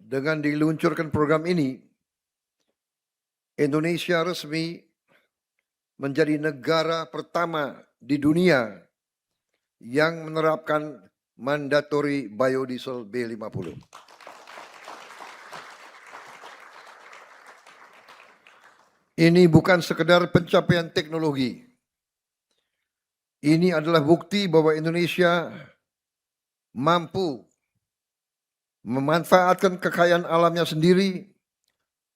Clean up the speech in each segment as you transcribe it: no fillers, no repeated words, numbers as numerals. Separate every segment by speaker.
Speaker 1: Dengan diluncurkan program ini, Indonesia resmi menjadi negara pertama di dunia yang menerapkan mandatory biodiesel B50. Ini bukan sekedar pencapaian teknologi. Ini adalah bukti bahwa Indonesia mampu memanfaatkan kekayaan alamnya sendiri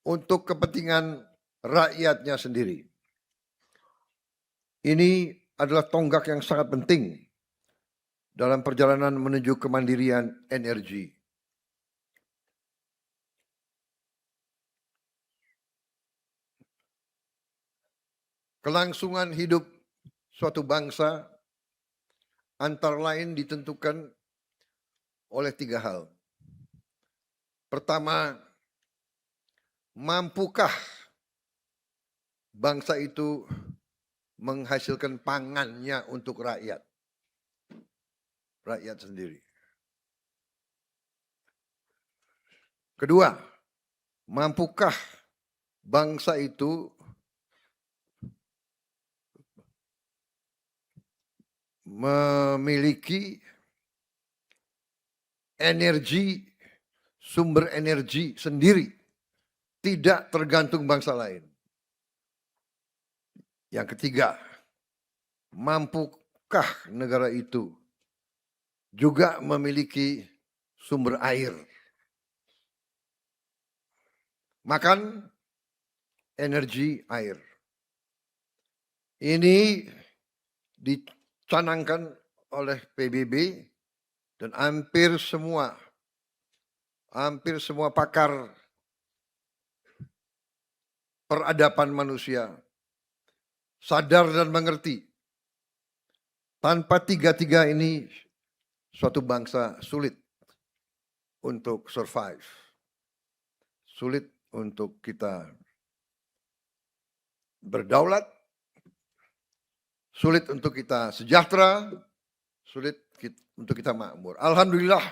Speaker 1: untuk kepentingan rakyatnya sendiri. Ini adalah tonggak yang sangat penting dalam perjalanan menuju kemandirian energi. Kelangsungan hidup suatu bangsa antara lain ditentukan oleh 3 hal. Pertama, mampukah bangsa itu menghasilkan pangannya untuk rakyat sendiri. Kedua, mampukah bangsa itu memiliki energi, sumber energi sendiri, tidak tergantung bangsa lain. Yang ketiga, mampukah negara itu juga memiliki sumber air? Makan, energi, air. Ini dicanangkan oleh PBB dan hampir semua pakar peradaban manusia sadar dan mengerti. Tanpa tiga-tiga ini, suatu bangsa sulit untuk survive. Sulit untuk kita berdaulat, sulit untuk kita sejahtera, sulit untuk kita makmur. Alhamdulillah,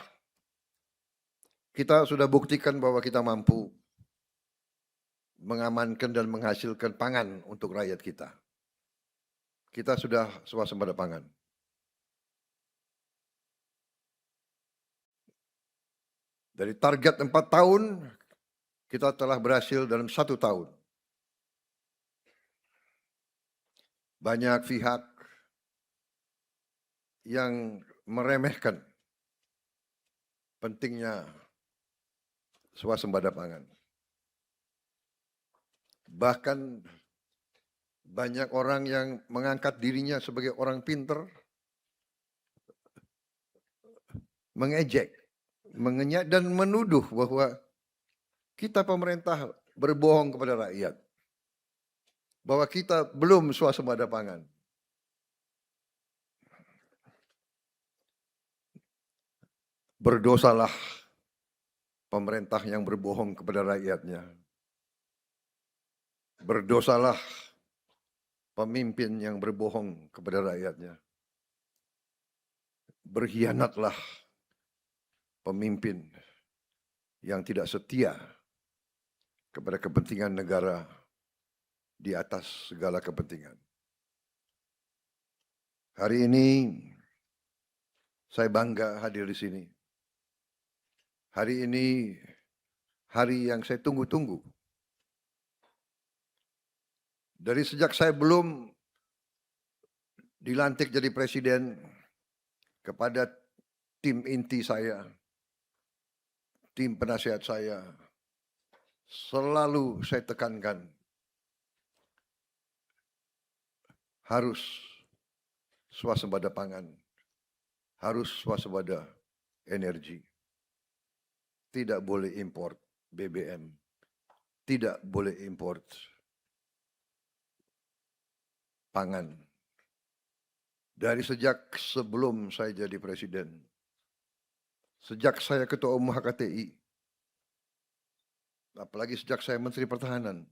Speaker 1: kita sudah buktikan bahwa kita mampu mengamankan dan menghasilkan pangan untuk rakyat kita. Kita sudah swasembada pangan. Dari target 4 tahun, kita telah berhasil dalam 1 tahun. Banyak pihak yang meremehkan pentingnya swasembada pangan. Bahkan banyak orang yang mengangkat dirinya sebagai orang pinter, mengejek, mengenyak dan menuduh bahwa kita pemerintah berbohong kepada rakyat. Bahwa kita belum swasembada pangan. Berdosalah pemerintah yang berbohong kepada rakyatnya. Berdosalah pemimpin yang berbohong kepada rakyatnya. Berkhianatlah pemimpin yang tidak setia kepada kepentingan negara di atas segala kepentingan. Hari ini saya bangga hadir di sini. Hari ini hari yang saya tunggu-tunggu. Dari sejak saya belum dilantik jadi presiden, kepada tim inti saya, tim penasihat saya, selalu saya tekankan, harus swasembada pangan, harus swasembada energi. Tidak boleh import BBM, tidak boleh import pangan. Dari sejak sebelum saya jadi presiden, sejak saya ketua umum HKTI, apalagi sejak saya Menteri Pertahanan,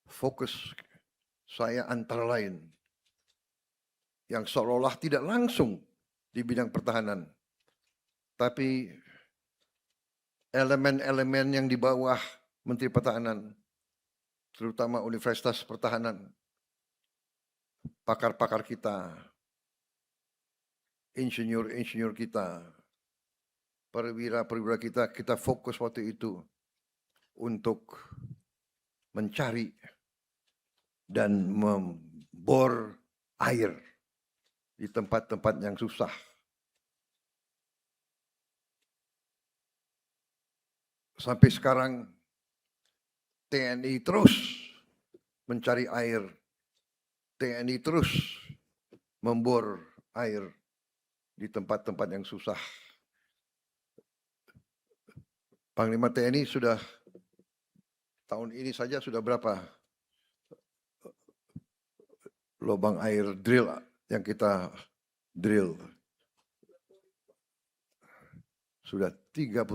Speaker 1: fokus saya antara lain yang seolah-olah tidak langsung di bidang pertahanan, tapi elemen-elemen yang di bawah Menteri Pertahanan, terutama Universitas Pertahanan, pakar-pakar kita, insinyur-insinyur kita, perwira-perwira kita fokus waktu itu untuk mencari dan membor air di tempat-tempat yang susah. Sampai sekarang TNI terus mencari air, TNI terus membor air di tempat-tempat yang susah. Panglima TNI sudah tahun ini saja sudah berapa lubang air drill yang kita drill? Sudah 30.000.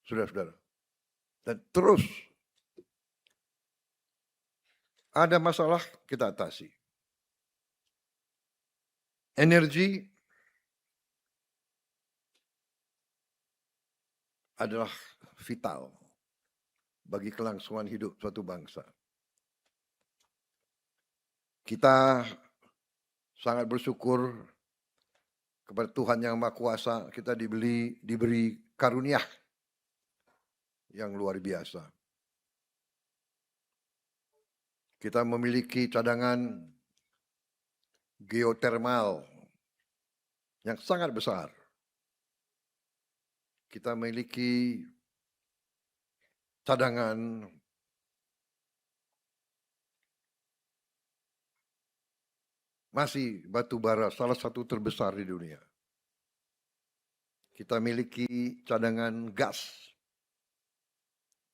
Speaker 1: Sudah. Dan terus ada masalah kita atasi. Energi adalah vital bagi kelangsungan hidup suatu bangsa. Kita sangat bersyukur kepada Tuhan Yang Maha Kuasa, kita diberi karunia yang luar biasa. Kita memiliki cadangan geotermal yang sangat besar. Kita memiliki cadangan masih batu bara salah satu terbesar di dunia. Kita miliki cadangan gas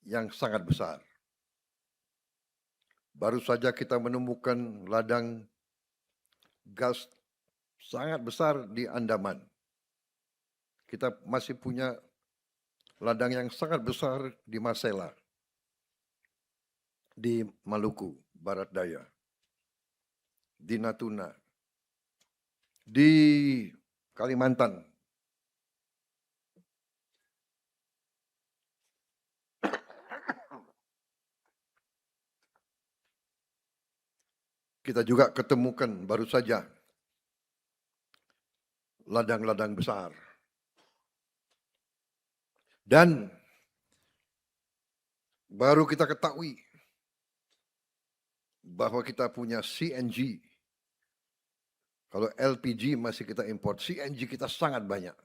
Speaker 1: yang sangat besar. Baru saja kita menemukan ladang gas sangat besar di Andaman. Kita masih punya ladang yang sangat besar di Masela, di Maluku Barat Daya, di Natuna, di Kalimantan. Kita juga ketemukan baru saja ladang-ladang besar. Dan baru kita ketahui bahwa kita punya CNG. Kalau LPG masih kita import, CNG kita sangat banyak.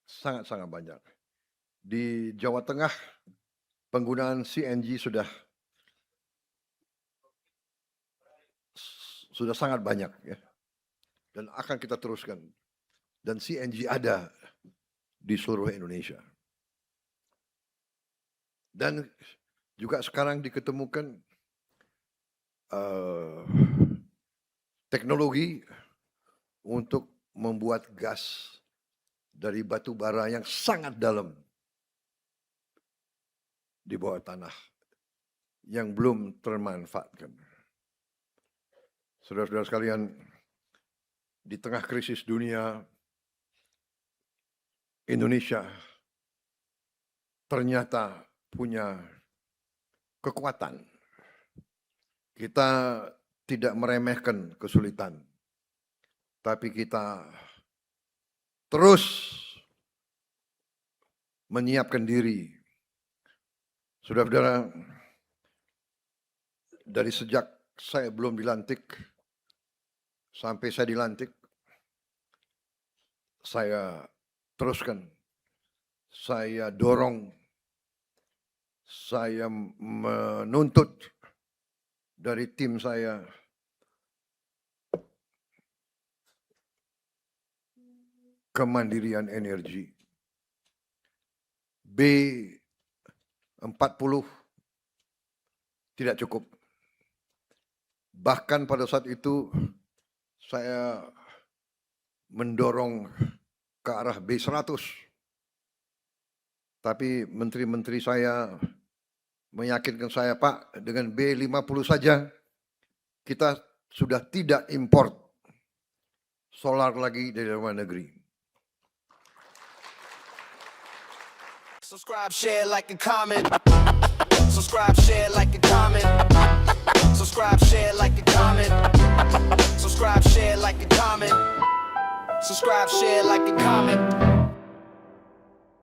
Speaker 1: Sangat-sangat banyak. Di Jawa Tengah penggunaan CNG sudah sangat banyak ya. Dan akan kita teruskan. Dan CNG ada di seluruh Indonesia. Dan juga sekarang diketemukan teknologi untuk membuat gas dari batu bara yang sangat dalam di bawah tanah yang belum termanfaatkan. Saudara-saudara sekalian, di tengah krisis dunia, Indonesia ternyata punya kekuatan. Kita tidak meremehkan kesulitan, tapi kita terus menyiapkan diri. Saudara-saudara, dari sejak saya belum dilantik sampai saya dilantik, saya teruskan, saya dorong, saya menuntut dari tim saya kemandirian energi. B40 tidak cukup. Bahkan pada saat itu saya mendorong ke arah B100. Tapi menteri-menteri saya meyakinkan saya, Pak, dengan B50 saja kita sudah tidak import solar lagi dari luar negeri.
Speaker 2: Subscribe, share, like, and comment. Subscribe, share, like, and comment. Subscribe, share, like, and comment. Subscribe, share, like, and comment. Subscribe, share, like, and comment.